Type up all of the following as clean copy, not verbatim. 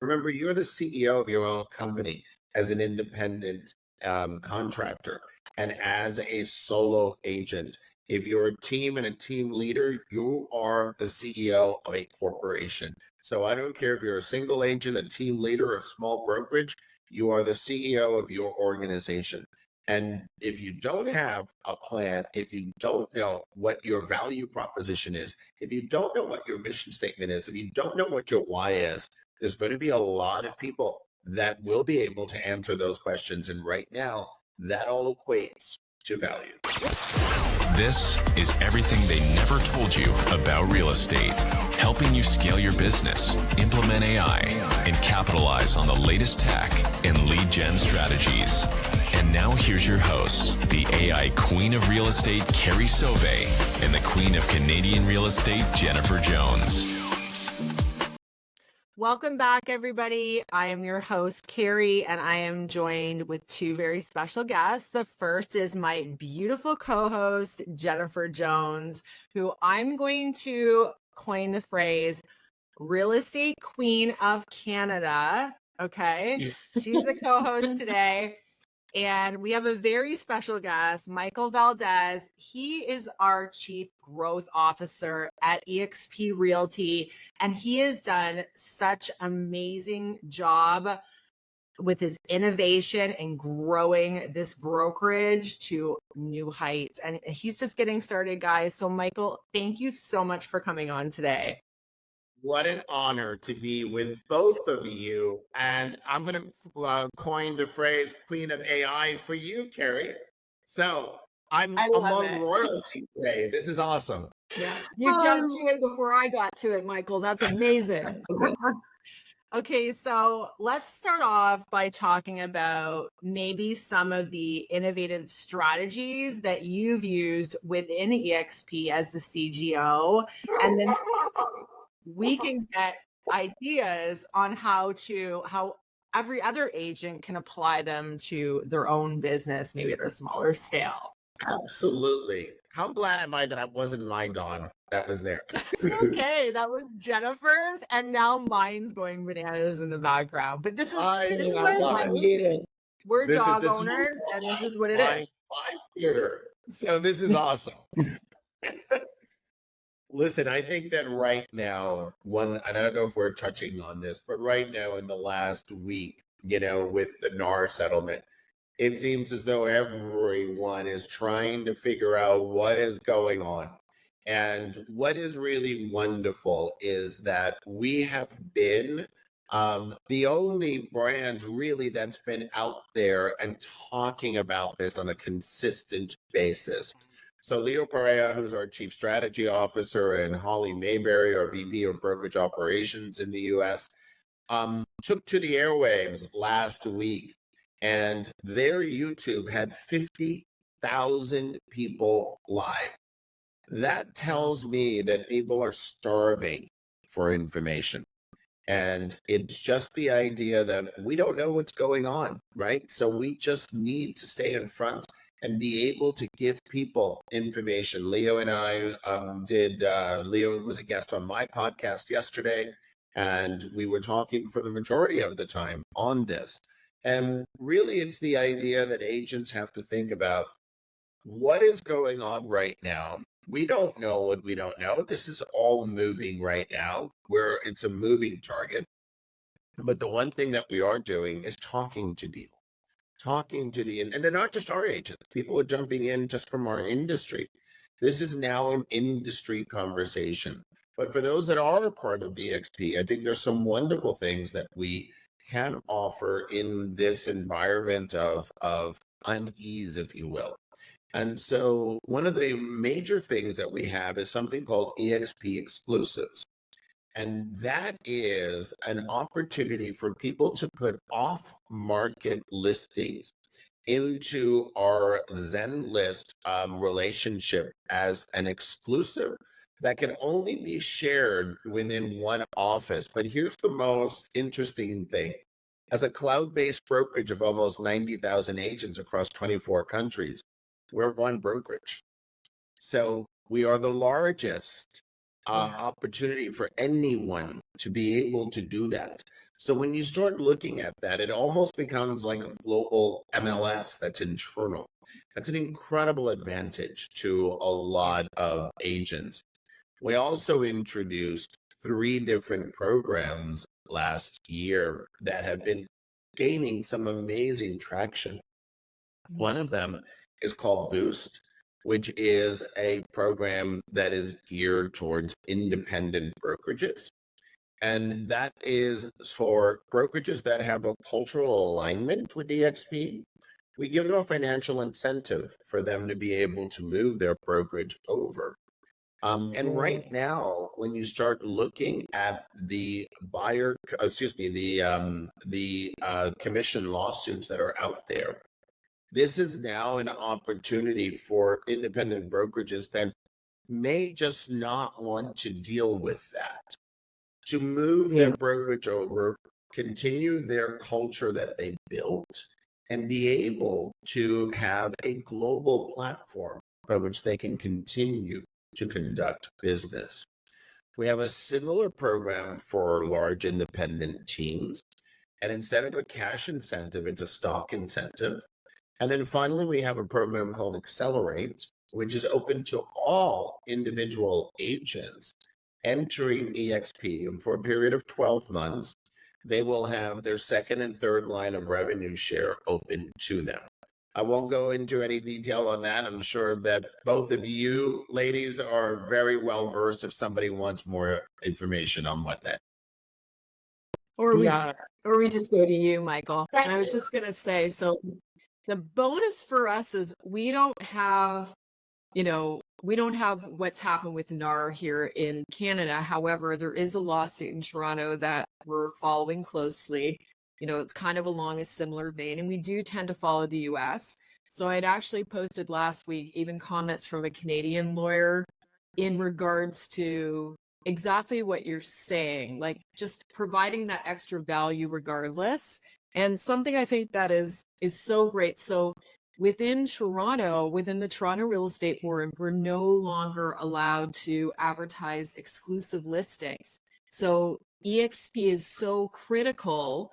Remember, you're the CEO of your own company as an independent contractor and as a solo agent. If you're a team and a team leader, you are the CEO of a corporation. So I don't care if you're a single agent, a team leader, or a small brokerage, you are the CEO of your organization. And if you don't have a plan, if you don't know what your value proposition is, if you don't know what your mission statement is, if you don't know what your why is, there's going to be a lot of people that will be able to answer those questions. And right now, that all equates to value. This is everything they never told you about real estate, helping you scale your business, implement AI, and capitalize on the latest tech and lead gen strategies. And now here's your hosts, the AI queen of real estate, Carrie Sauvé, and the queen of Canadian real estate, Jennifer Jones. Welcome back, everybody. I am your host, Carrie, and I am joined with two very special guests. The first is my beautiful co-host, Jennifer Jones, who I'm going to coin the phrase real estate queen of Canada. Okay. She's the co-host today. And we have a very special guest, Michael Valdez. He is our Chief Growth Officer at eXp Realty, and he has done such an amazing job with his innovation and growing this brokerage to new heights. And he's just getting started, guys. So, Michael, thank you so much for coming on today. What an honor to be with both of you. And I'm going to coin the phrase Queen of AI for you, Carrie. So I'm among royalty today. This is awesome. Yeah, you jumped to it before I got to it, Michael. That's amazing. Okay, so let's start off by talking about maybe some of the innovative strategies that you've used within eXp as the CGO, and then we can get ideas on how every other agent can apply them to their own business, maybe at a smaller scale. Absolutely. How glad am I that I wasn't lined on that was there? It's okay. That was Jennifer's, and now mine's going bananas in the background. But this is we're dog owners, and this is what it is. Theater. So this is awesome. Listen, I think that right now, and I don't know if we're touching on this, but right now in the last week, with the NAR settlement, it seems as though everyone is trying to figure out what is going on. And what is really wonderful is that we have been the only brand really that's been out there and talking about this on a consistent basis. So Leo Perea, who's our Chief Strategy Officer, and Holly Mayberry, our VP of Brokerage Operations in the U.S., took to the airwaves last week, and their YouTube had 50,000 people live. That tells me that people are starving for information. And it's just the idea that we don't know what's going on, right? So we just need to stay in front and be able to give people information. Leo and I Leo was a guest on my podcast yesterday, and we were talking for the majority of the time on this. And really, it's the idea that agents have to think about what is going on right now. We don't know what we don't know. This is all moving right now, where it's a moving target. But the one thing that we are doing is talking to people. And they're not just our agents. People are jumping in just from our industry. This is now an industry conversation. But for those that are a part of eXp, I think there's some wonderful things that we can offer in this environment of unease, if you will. And so one of the major things that we have is something called eXp Exclusives. And that is an opportunity for people to put off-market listings into our Zenlist relationship as an exclusive that can only be shared within one office. But here's the most interesting thing. As a cloud-based brokerage of almost 90,000 agents across 24 countries, we're one brokerage. So we are the largest opportunity for anyone to be able to do that. So when you start looking at that, it almost becomes like a global MLS that's internal. That's an incredible advantage to a lot of agents. We also introduced 3 different programs last year that have been gaining some amazing traction. One of them is called Boost, which is a program that is geared towards independent brokerages. And that is for brokerages that have a cultural alignment with EXP. We give them a financial incentive for them to be able to move their brokerage over. And right now, when you start looking at the commission lawsuits that are out there, this is now an opportunity for independent brokerages that may just not want to deal with that, to move their brokerage over, continue their culture that they built, and be able to have a global platform by which they can continue to conduct business. We have a similar program for large independent teams. And instead of a cash incentive, it's a stock incentive. And then finally, we have a program called Accelerate, which is open to all individual agents entering EXP. And for a period of 12 months, they will have their second and third line of revenue share open to them. I won't go into any detail on that. I'm sure that both of you ladies are very well versed if somebody wants more information on what that. Or we just go to you, Michael. And I was just going to say, so the bonus for us is we don't have what's happened with NAR here in Canada. However, there is a lawsuit in Toronto that we're following closely. It's kind of along a similar vein, and we do tend to follow the US. So I'd actually posted last week even comments from a Canadian lawyer in regards to exactly what you're saying, like just providing that extra value regardless. And something I think that is so great. So within Toronto, within the Toronto Real Estate Board, we're no longer allowed to advertise exclusive listings. So EXP is so critical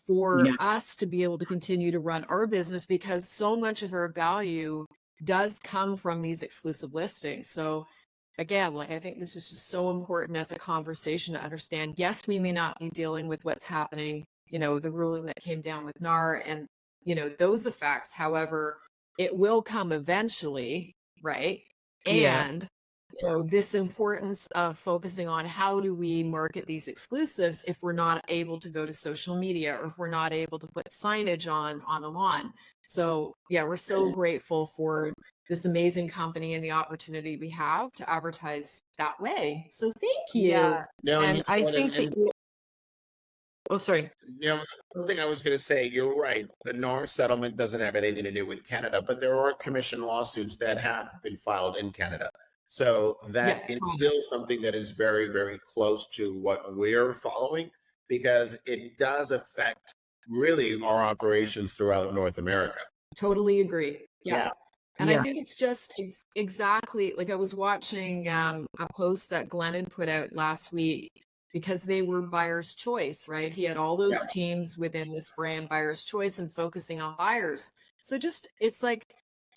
for us to be able to continue to run our business because so much of our value does come from these exclusive listings. So again, I think this is just so important as a conversation to understand. Yes, we may not be dealing with what's happening, the ruling that came down with NAR and, those effects. However, it will come eventually, right? And this importance of focusing on how do we market these exclusives if we're not able to go to social media or if we're not able to put signage on the lawn. So we're so grateful for this amazing company and the opportunity we have to advertise that way. So thank you. And I think sorry. One thing I was going to say, you're right. The NAR settlement doesn't have anything to do with Canada, but there are commission lawsuits that have been filed in Canada. So that is still something that is very, very close to what we're following because it does affect really our operations throughout North America. Totally agree. Yeah. And I think it's just exactly like I was watching a post that Glennon put out last week because they were buyer's choice, right? He had all those teams within this brand, buyer's choice, and focusing on buyers. So it's like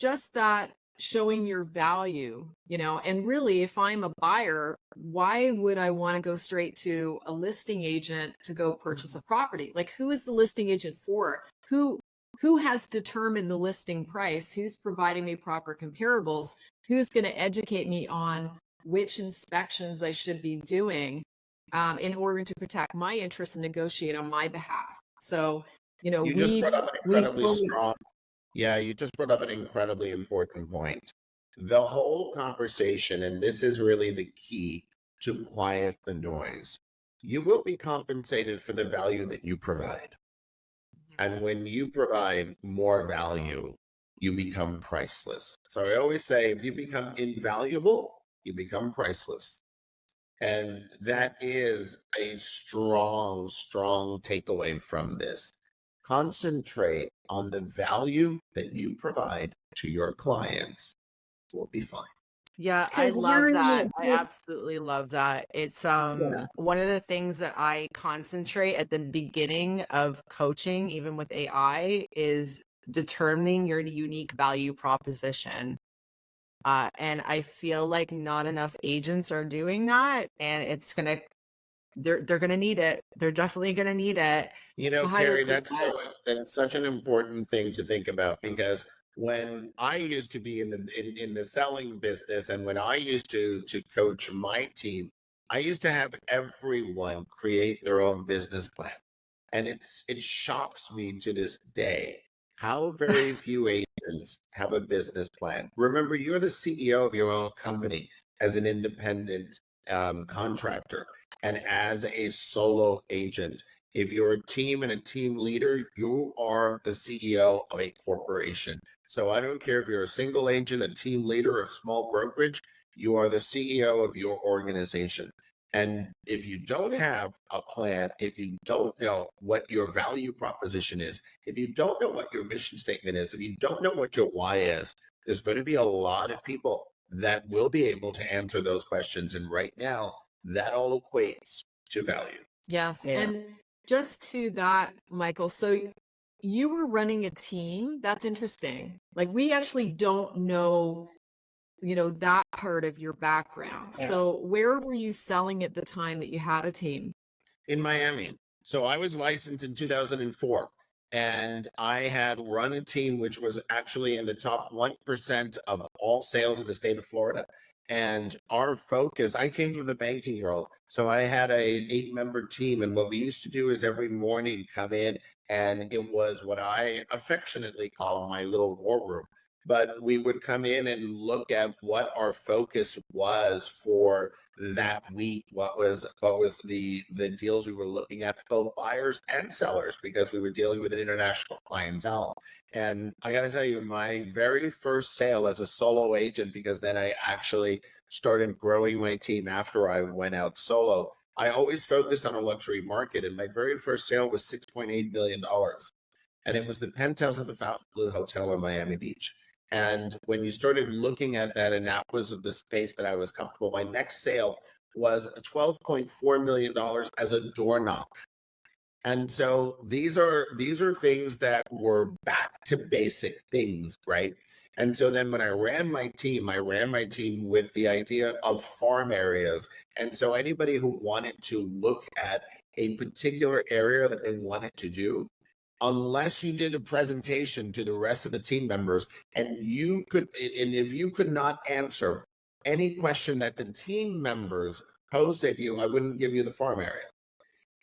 just that showing your value, and really if I'm a buyer, why would I want to go straight to a listing agent to go purchase a property? Like who is the listing agent for? Who has determined the listing price? Who's providing me proper comparables? Who's going to educate me on which inspections I should be doing in order to protect my interests and negotiate on my behalf? So, you just brought up an incredibly strong. Yeah, you just brought up an incredibly important point. The whole conversation, and this is really the key to quiet the noise. You will be compensated for the value that you provide. And when you provide more value, you become priceless. So I always say, if you become invaluable, you become priceless. And that is a strong, strong takeaway from this. Concentrate on the value that you provide to your clients. We'll be fine. Yeah, I Because love you're in that. the I absolutely love that. It's yeah. one of the things that I concentrate at the beginning of coaching, even with AI, is determining your unique value proposition. And I feel like not enough agents are doing that, and they're gonna need it. They're definitely gonna need it. You know, Carrie, 100%. that's such an important thing to think about because when I used to be in the selling business and when I used to coach my team, I used to have everyone create their own business plan. And it shocks me to this day how very few agents have a business plan. Remember, you're the CEO of your own company as an independent contractor and as a solo agent. If you're a team and a team leader, you are the CEO of a corporation. So I don't care if you're a single agent, a team leader, or a small brokerage, you are the CEO of your organization. And if you don't have a plan, if you don't know what your value proposition is, if you don't know what your mission statement is, if you don't know what your why is, there's going to be a lot of people that will be able to answer those questions. And right now, that all equates to value. Yes. Yeah. And just to that, Michael, so you were running a team. That's interesting. Like we actually don't know, that part of your background. Yeah. So where were you selling at the time that you had a team? In Miami. So I was licensed in 2004 and I had run a team which was actually in the top 1% of all sales in the state of Florida. And our focus, I came from the banking world. So I had a 8-member team. And what we used to do is every morning come in and it was what I affectionately call my little war room. But we would come in and look at what our focus was for that week, what was the deals we were looking at, both buyers and sellers, because we were dealing with an international clientele. And I got to tell you, my very first sale as a solo agent, because then I actually started growing my team after I went out solo, I always focused on a luxury market, and my very first sale was $6.8 billion, and it was the penthouse of the Fontainebleau Hotel in Miami Beach. And when you started looking at that, and that was the space that I was comfortable, my next sale was $12.4 million as a door knock. And so these are things that were back to basic things, right? And so then when I ran my team with the idea of farm areas. And so anybody who wanted to look at a particular area that they wanted to do, unless you did a presentation to the rest of the team members and if you could not answer any question that the team members posed at you, I wouldn't give you the farm area.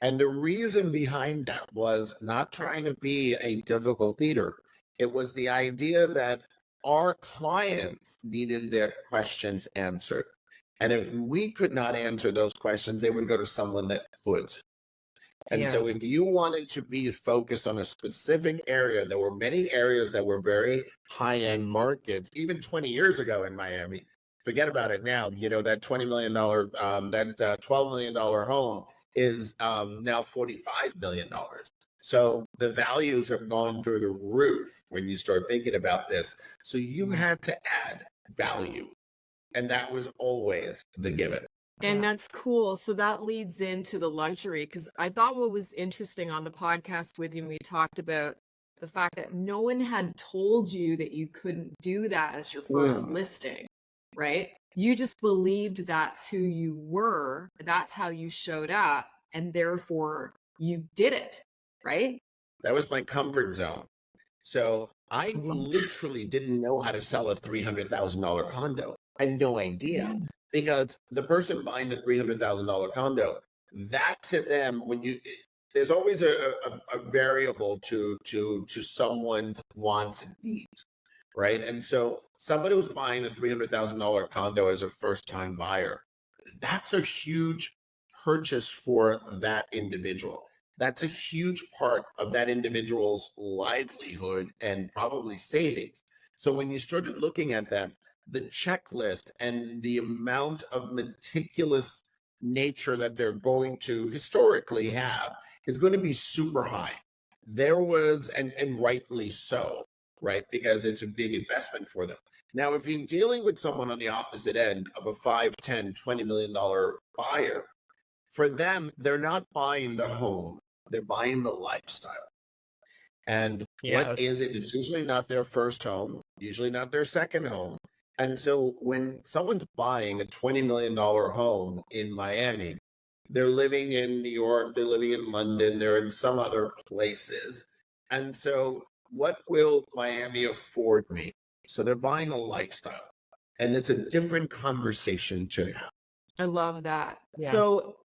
And the reason behind that was not trying to be a difficult leader. It was the idea that our clients needed their questions answered. And if we could not answer those questions, they would go to someone that could. And so if you wanted to be focused on a specific area, there were many areas that were very high-end markets, even 20 years ago in Miami. Forget about it now. That $20 million, that $12 million home is now $45 million. So the values have gone through the roof when you start thinking about this. So you had to add value. And that was always the given. And that's cool. So that leads into the luxury, because I thought what was interesting on the podcast with you, we talked about the fact that no one had told you that you couldn't do that as your first listing, right? You just believed that's who you were, that's how you showed up, and therefore you did it, right? That was my comfort zone. So I literally didn't know how to sell a $300,000 condo. I had no idea. Because the person buying the $300,000 condo, that to them, there's always a variable to someone's wants and needs, right? And so somebody who's buying a $300,000 condo as a first-time buyer, that's a huge purchase for that individual. That's a huge part of that individual's livelihood and probably savings. So when you started looking at that, the checklist and the amount of meticulous nature that they're going to historically have is going to be super high. There was, and rightly so, right? Because it's a big investment for them. Now, if you're dealing with someone on the opposite end of a 5, 10, $20 million buyer, for them, they're not buying the home, they're buying the lifestyle. And Yeah. what is it? It's usually not their first home, usually not their second home. And so when someone's buying a $20 million home in Miami, they're living in New York, they're living in London, they're in some other places. And so what will Miami afford me? So they're buying a lifestyle. And it's a different conversation to have. I love that. Yes. So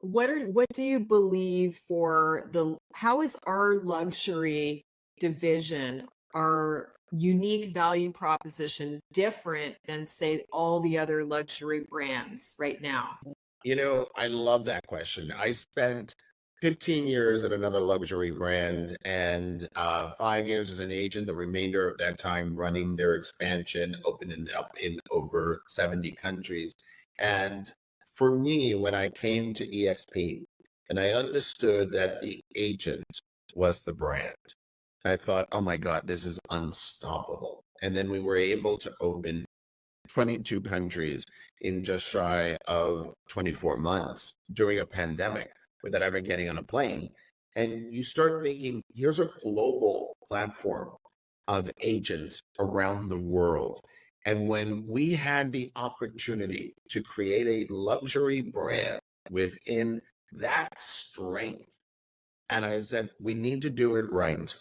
what do you believe for how is our luxury division, our unique value proposition different than say all the other luxury brands right now? You know, I love that question. I spent 15 years at another luxury brand and 5 years as an agent, the remainder of that time running their expansion, opening up in over 70 countries. And for me, when I came to EXP and I understood that the agent was the brand, I thought, oh my God, this is unstoppable. And then we were able to open 22 countries in just shy of 24 months during a pandemic without ever getting on a plane. And you start thinking, here's a global platform of agents around the world. And when we had the opportunity to create a luxury brand within that strength, and I said, we need to do it right.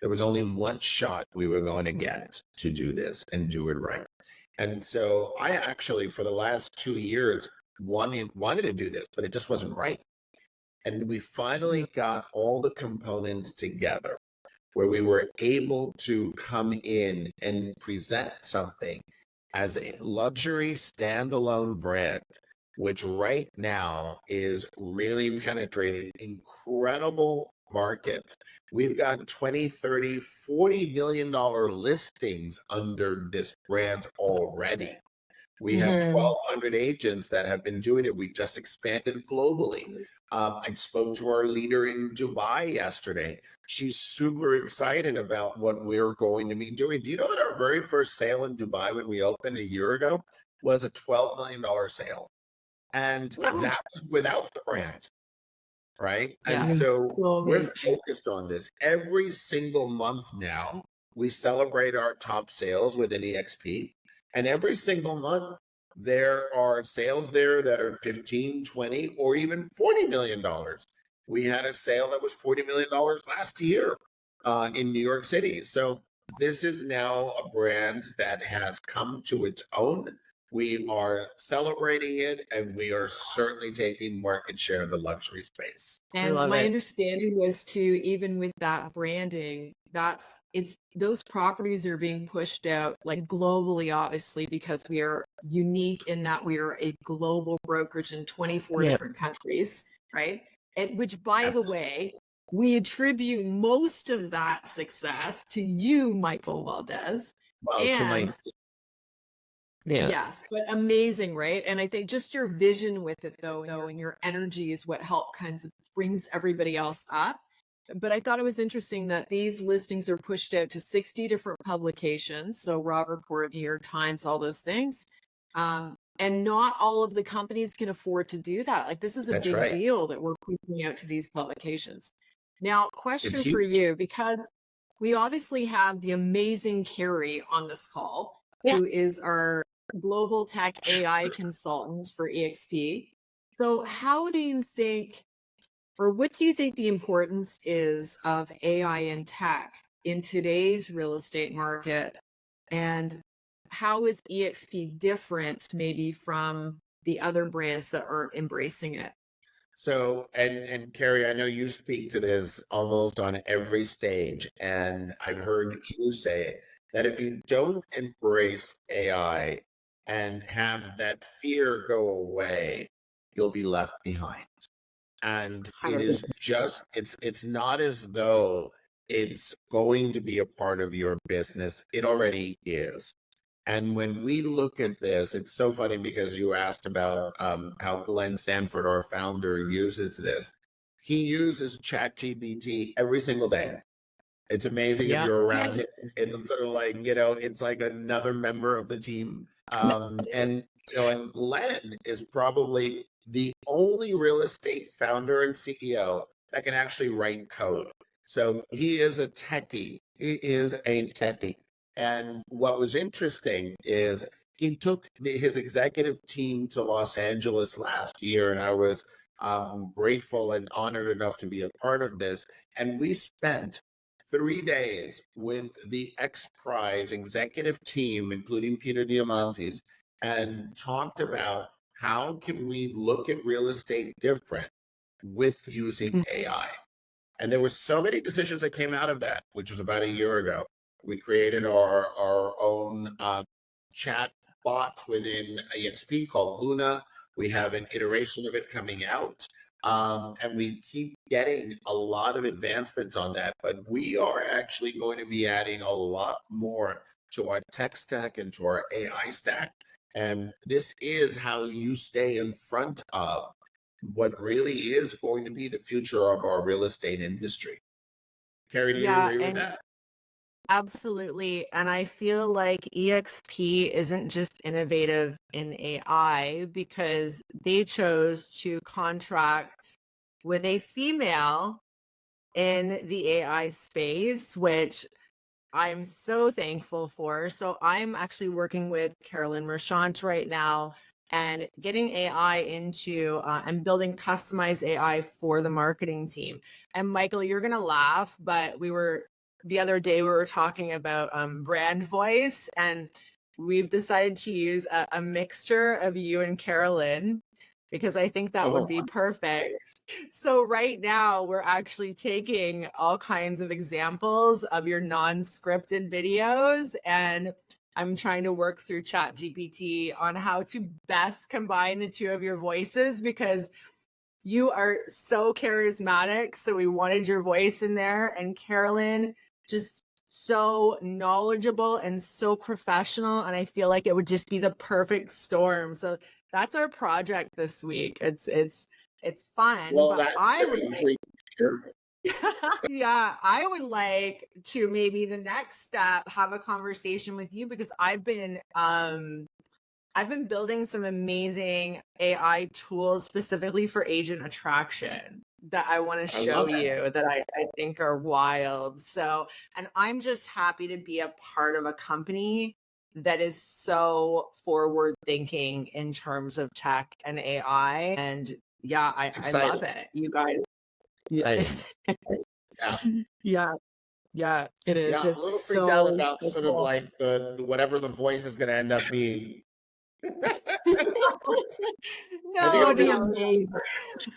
There was only one shot we were going to get to do this and do it right. And so I actually, for the last 2 years, wanted to do this, but it just wasn't right. And we finally got all the components together where we were able to come in and present something as a luxury standalone brand, which right now is really penetrating incredible markets. We've got 20, 30, $40 million listings under this brand already. We have 1,200 agents that have been doing it. We just expanded globally. I spoke to our leader in Dubai yesterday. She's super excited about what we're going to be doing. Do you know that our very first sale in Dubai when we opened a year ago was a $12 million sale? And that was without the brand, right? Yeah. And so we're amazing. focused on this. Every single month now, we celebrate our top sales within EXP. And every single month, there are sales there that are 15, 20, or even $40 million. We had a sale that was $40 million last year in New York City. So this is now a brand that has come to its own. We are celebrating it, and we are certainly taking market share in the luxury space. And love my it. understanding was to, even with that branding, those properties are being pushed out like globally, obviously, because we are unique in that we are a global brokerage in 24 Yeah. different countries, right? And which, by the Yes. way, we attribute most of that success to you, Michael Valdez. Well, to my And yes, but amazing, right? And I think just your vision with it, though, and your energy is what kinds of brings everybody else up. But I thought it was interesting that these listings are pushed out to 60 different publications. So Robb Report, New York Times, all those things. And not all of the companies can afford to do that. Like, this is a That's big right. deal that we're pushing out to these publications. Now, question It's for huge. you, because we obviously have the amazing Carrie on this call, Yeah. who is our global tech AI consultant for EXP. So how do you think, or what do you think the importance is of AI and tech in today's real estate market? And how is EXP different maybe from the other brands that aren't embracing it? So, and Carrie, I know you speak to this almost on every stage, and I've heard you say that if you don't embrace AI and have that fear go away, you'll be left behind. And it is just, it's not as though it's going to be a part of your business. It already is. And when we look at this, it's so funny because you asked about how Glenn Sanford, our founder, uses this. He uses ChatGPT every single day. It's amazing if Yeah. you're around it. It's sort of like, it's like another member of the team. And Glenn is probably the only real estate founder and CEO that can actually write code. So he is a techie. He is a techie. And what was interesting is he took his executive team to Los Angeles last year, and I was grateful and honored enough to be a part of this. And we spent 3 days with the X Prize executive team, including Peter Diamandis, and talked about how can we look at real estate different with using AI. And there were so many decisions that came out of that, which was about a year ago. We created our own chat bots within EXP called Luna. We have an iteration of it coming out. And we keep getting a lot of advancements on that. But we are actually going to be adding a lot more to our tech stack and to our AI stack. And this is how you stay in front of what really is going to be the future of our real estate industry. Carrie, do you Yeah, agree with and that? absolutely. And I feel like EXP isn't just innovative in AI because they chose to contract with a female in the AI space, which I'm so thankful for. So I'm actually working with Carolyn Merchant right now and getting AI into and building customized AI for the marketing team. And Michael, you're gonna laugh, but the other day we were talking about brand voice, and we've decided to use a mixture of you and Carolyn because I think that would be perfect. So right now we're actually taking all kinds of examples of your non-scripted videos, and I'm trying to work through ChatGPT on how to best combine the two of your voices because you are so charismatic. So we wanted your voice in there, and Carolyn just so knowledgeable and so professional, and I feel like it would just be the perfect storm. So that's our project this week. It's fun, Well, but that's I very would like intriguing. Sure. yeah, I would like to maybe the next step have a conversation with you because I've been building some amazing AI tools specifically for agent attraction that I want to I show love it. you that I think are wild. So, and I'm just happy to be a part of a company that is so forward thinking in terms of tech and AI. And yeah, I exciting. love it. You guys. Yeah. Yeah. Yeah. Yeah. It is. Yeah, I'm a It's little freaked out so, about so sort of cool. like the whatever the voice is going to end up being. I think No, it'll It'll be be no. amazing.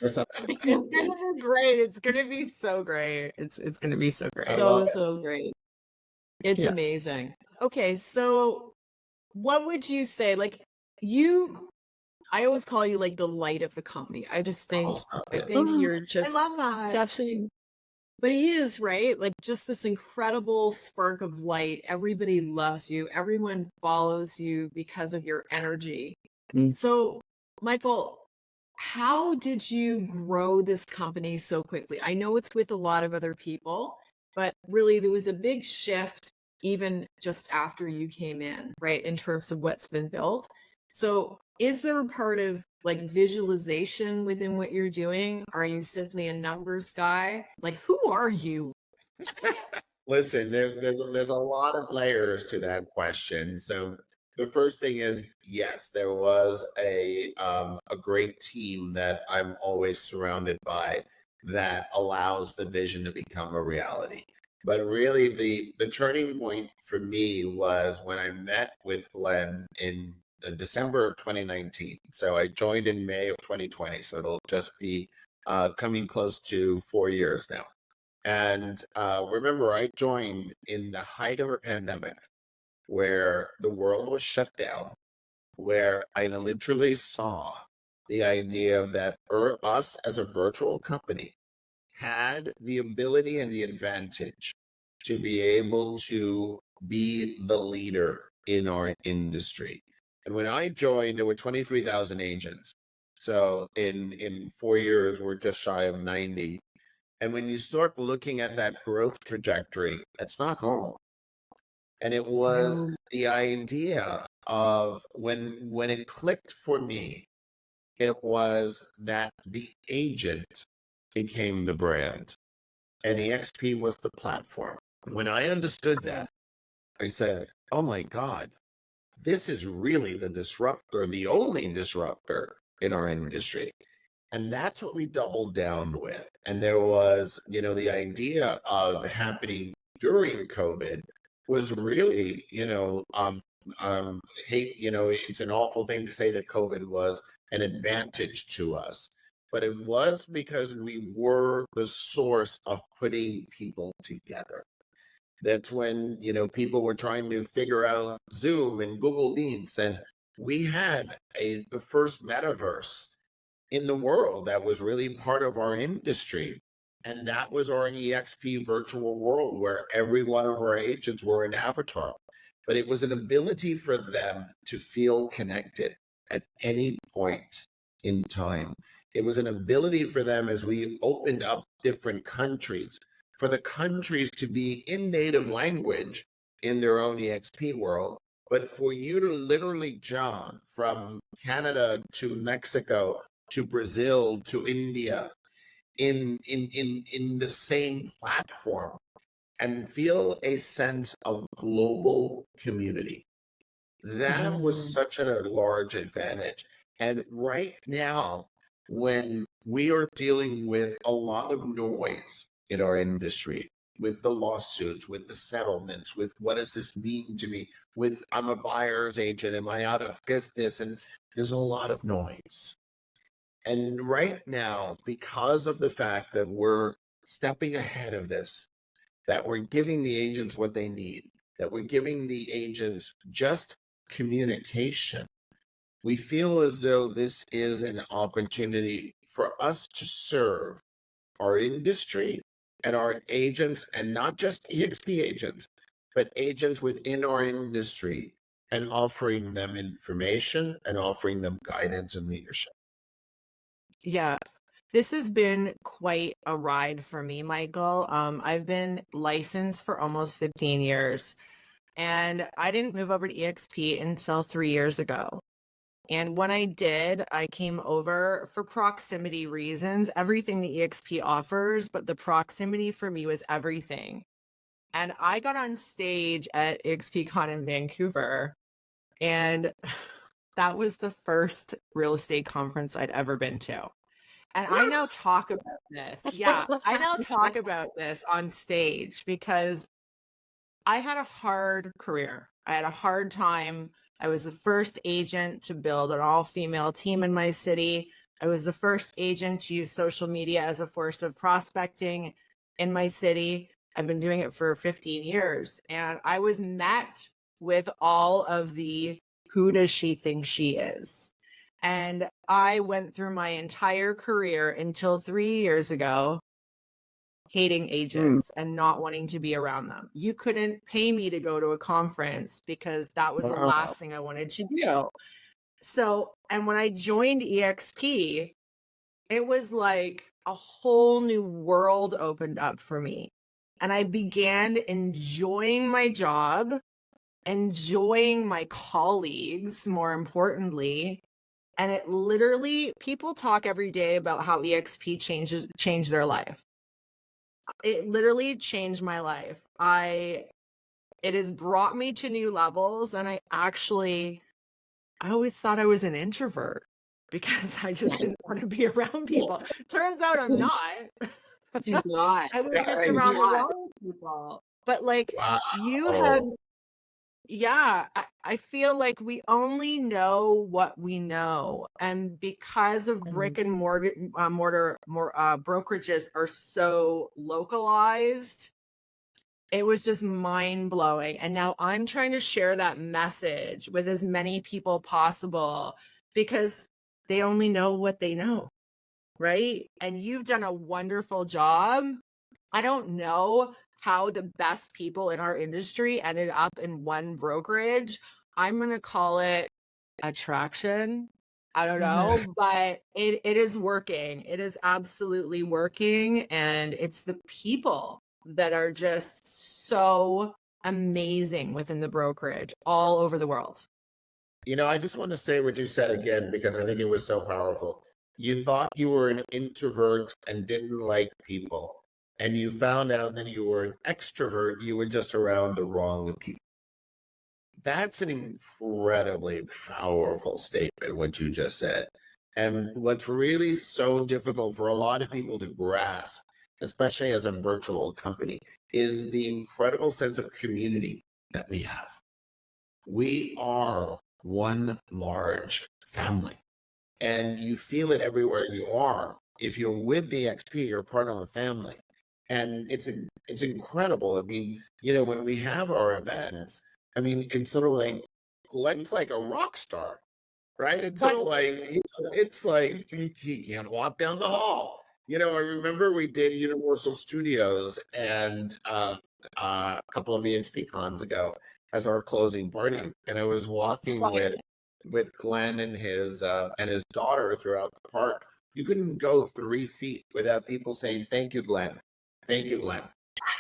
or something. It's gonna be great. It's gonna be so great. It's gonna be so I great. love it. So great. It's Yeah. amazing. Okay, so what would you say? Like you, I always call you like the light of the company. I just think, Oh, stop I it. think you're I just love that. exceptionally. But he is, right? Like just this incredible spark of light. Everybody loves you. Everyone follows you because of your energy. So, Michael, how did you grow this company so quickly? I know it's with a lot of other people, but really there was a big shift even just after you came in, right? In terms of what's been built. So, is there a part of like visualization within what you're doing? Are you simply a numbers guy? Like, who are you? Listen, there's a lot of layers to that question. So the first thing is, yes, there was a great team that I'm always surrounded by that allows the vision to become a reality. But really, the turning point for me was when I met with Glenn in December of 2019. So I joined in May of 2020. So it'll just be coming close to 4 years now. And remember, I joined in the height of a pandemic where the world was shut down, where I literally saw the idea that us as a virtual company had the ability and the advantage to be able to be the leader in our industry. And when I joined, there were 23,000 agents. So in 4 years, we're just shy of 90. And when you start looking at that growth trajectory, it's not normal. And it was No. the idea of when it clicked for me, it was that the agent became the brand and EXP was the platform. When I understood that, I said, oh my God, this is really the disruptor, the only disruptor in our industry. And that's what we doubled down with. And there was, the idea of happening during COVID was really, it's an awful thing to say that COVID was an advantage to us, but it was because we were the source of putting people together. That's when, people were trying to figure out Zoom and Google Meets, and we had the first metaverse in the world that was really part of our industry. And that was our EXP virtual world where every one of our agents were an avatar. But it was an ability for them to feel connected at any point in time. It was an ability for them, as we opened up different countries, for the countries to be in native language in their own EXP world, but for you to literally jump from Canada to Mexico to Brazil to India in the same platform and feel a sense of global community. That was such a large advantage. And right now, when we are dealing with a lot of noise in our industry, with the lawsuits, with the settlements, with what does this mean to me, with I'm a buyer's agent, am I out of business? And there's a lot of noise. And right now, because of the fact that we're stepping ahead of this, that we're giving the agents what they need, that we're giving the agents just communication, we feel as though this is an opportunity for us to serve our industry and our agents, and not just EXP agents, but agents within our industry, and offering them information and offering them guidance and leadership. Yeah, this has been quite a ride for me, Michael. I've been licensed for almost 15 years, and I didn't move over to EXP until 3 years ago. And when I did, I came over for proximity reasons, everything the EXP offers, but the proximity for me was everything. And I got on stage at EXPCon in Vancouver, and that was the first real estate conference I'd ever been to. And I now talk about this. Yeah, I now talk about this on stage because I had a hard career. I had a hard time. I was the first agent to build an all-female team in my city. I was the first agent to use social media as a force of prospecting in my city. I've been doing it for 15 years. And I was met with all of the who does she think she is? And I went through my entire career until 3 years ago hating agents and not wanting to be around them. You couldn't pay me to go to a conference because that was the last thing I wanted to do. So, and when I joined EXP, it was like a whole new world opened up for me. And I began enjoying my job, enjoying my colleagues, more importantly. And it literally, people talk every day about how EXP changed their life. It literally changed my life. It has brought me to new levels. And I always thought I was an introvert because I just didn't want to be around people. Turns out I'm not. She's not. I was just around the wrong people. But like you have, yeah, I feel like we only know what we know. And because of brick and mortar brokerages are so localized, it was just mind blowing. And now I'm trying to share that message with as many people possible because they only know what they know, right? And you've done a wonderful job. I don't know how the best people in our industry ended up in one brokerage. I'm going to call it attraction. I don't know, but it is working. It is absolutely working. And it's the people that are just so amazing within the brokerage all over the world. I just want to say what you said again because I think it was so powerful. You thought you were an introvert and didn't like people, and you found out that you were an extrovert. You were just around the wrong people. That's an incredibly powerful statement, what you just said. And what's really so difficult for a lot of people to grasp, especially as a virtual company, is the incredible sense of community that we have. We are one large family, and you feel it everywhere you are. If you're with EXP, you're part of a family. And it's incredible. I mean, when we have our events, I mean, it's sort of like Glenn's like a rock star, right? It's sort of like it's like he can't walk down the hall. I remember we did Universal Studios and a couple of EXP cons ago as our closing party, and I was walking with Glenn and his daughter throughout the park. You couldn't go 3 feet without people saying, "Thank you, Glenn. Thank you, Glenn,"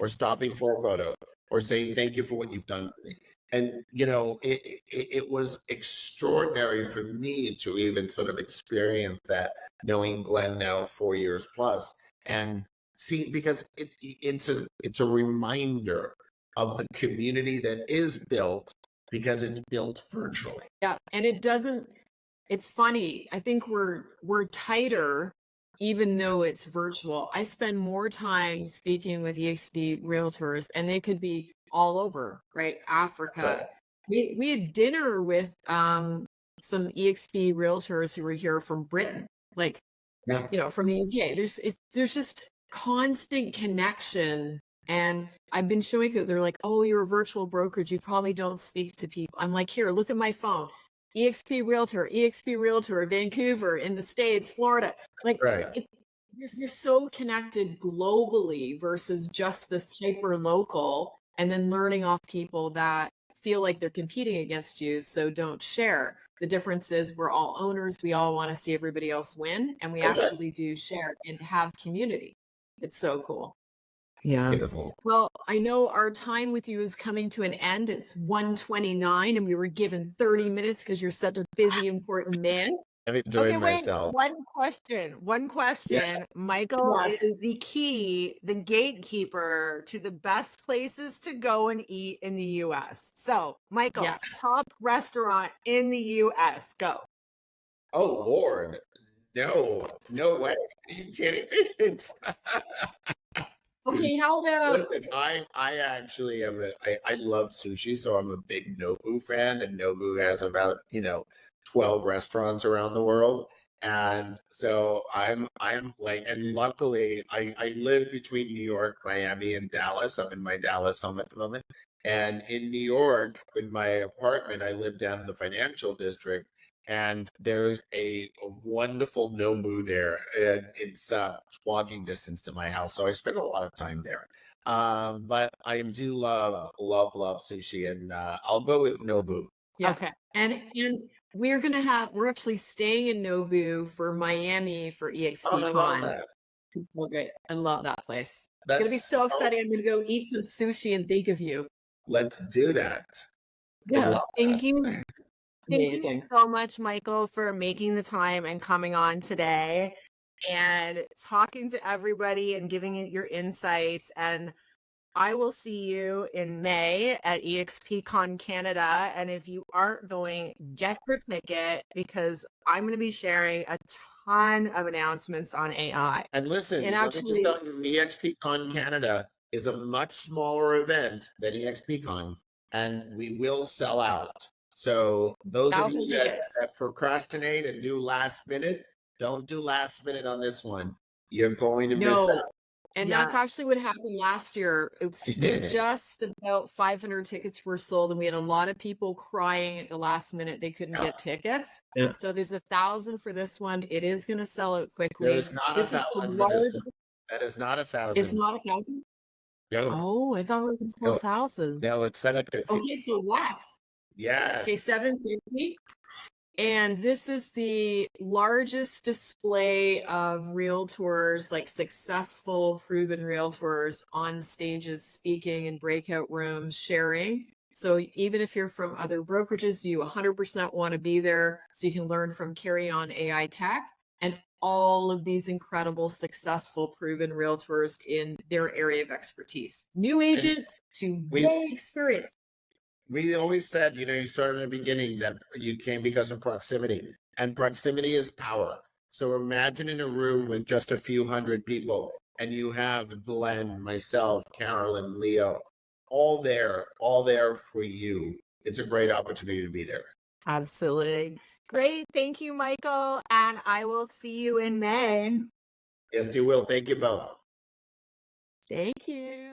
or stopping for a photo, or saying, "Thank you for what you've done for me." And, it was extraordinary for me to even sort of experience that, knowing Glenn now 4 years plus, and see, because it's a reminder of the community that is built because it's built virtually. Yeah. And it's funny. I think we're tighter even though it's virtual. I spend more time speaking with EXP realtors, and they could be all over, right? Africa. We had dinner with some EXP realtors who were here from Britain, like, from the UK. There's just constant connection. And I've been showing it. They're like, "Oh, you're a virtual brokerage. You probably don't speak to people." I'm like, "Here, look at my phone. EXP Realtor, Vancouver, in the States, Florida." Like, you're so connected globally versus just this hyper local, and then learning off people that feel like they're competing against you, so don't share. The difference is we're all owners. We all want to see everybody else win, and we actually do share and have community. It's so cool. Yeah. Beautiful. Well, I know our time with you is coming to an end. It's 1:29, and we were given 30 minutes because you're such a busy, important man. I'm enjoying myself. One question. Michael Yes. is the gatekeeper to the best places to go and eat in the US. So, Michael, top restaurant in the US, go. Oh, Lord. No way. Are you kidding me? Okay, how about Listen, I actually am I love sushi, so I'm a big Nobu fan, and Nobu has about 12 restaurants around the world, and so I'm like, and luckily I live between New York, Miami, and Dallas. I'm in my Dallas home at the moment, and in New York, in my apartment, I live down in the financial district. And there's a wonderful Nobu there, and it's walking distance to my house, so I spend a lot of time there. But I do love sushi, and I'll go with Nobu. Yeah. Okay. And we're actually staying in Nobu for Miami for EXP Oh, I love Con. that. It's so great. I love that place. It's That's gonna be so exciting. I'm gonna go eat some sushi and think of you. Let's do that. I Yeah. love Thank you. Thank you Amazing. so much, Michael, for making the time and coming on today and talking to everybody and giving it your insights. And I will see you in May at EXPCon Canada. And if you aren't going, get your ticket because I'm going to be sharing a ton of announcements on AI. And listen, And actually- EXPCon Canada is a much smaller event than EXPCon, and we will sell out. So those of you that procrastinate and do last minute, don't do last minute on this one. You're going to miss out. And that's actually what happened last year. It was just about 500 tickets were sold, and we had a lot of people crying at the last minute they couldn't get tickets. Yeah. So there's 1,000 for this one. It is going to sell out quickly. There's not This is the 1,000 for this largest. one. That is not 1,000. It's not 1,000? No, Oh, I thought it was No. 1,000. no, it's set up to Okay, so less. yes. Okay, 750. And this is the largest display of realtors, like successful, proven realtors on stages speaking in breakout rooms, sharing. So even if you're from other brokerages, you 100% want to be there so you can learn from Carry On AI Tech and all of these incredible, successful, proven realtors in their area of expertise. New agent to we- way experienced. We always said, you started in the beginning that you came because of proximity, and proximity is power. So imagine in a room with just a few hundred people, and you have Glenn, myself, Carolyn, Leo, all there for you. It's a great opportunity to be there. Absolutely. Great. Thank you, Michael. And I will see you in May. Yes, you will. Thank you both. Thank you.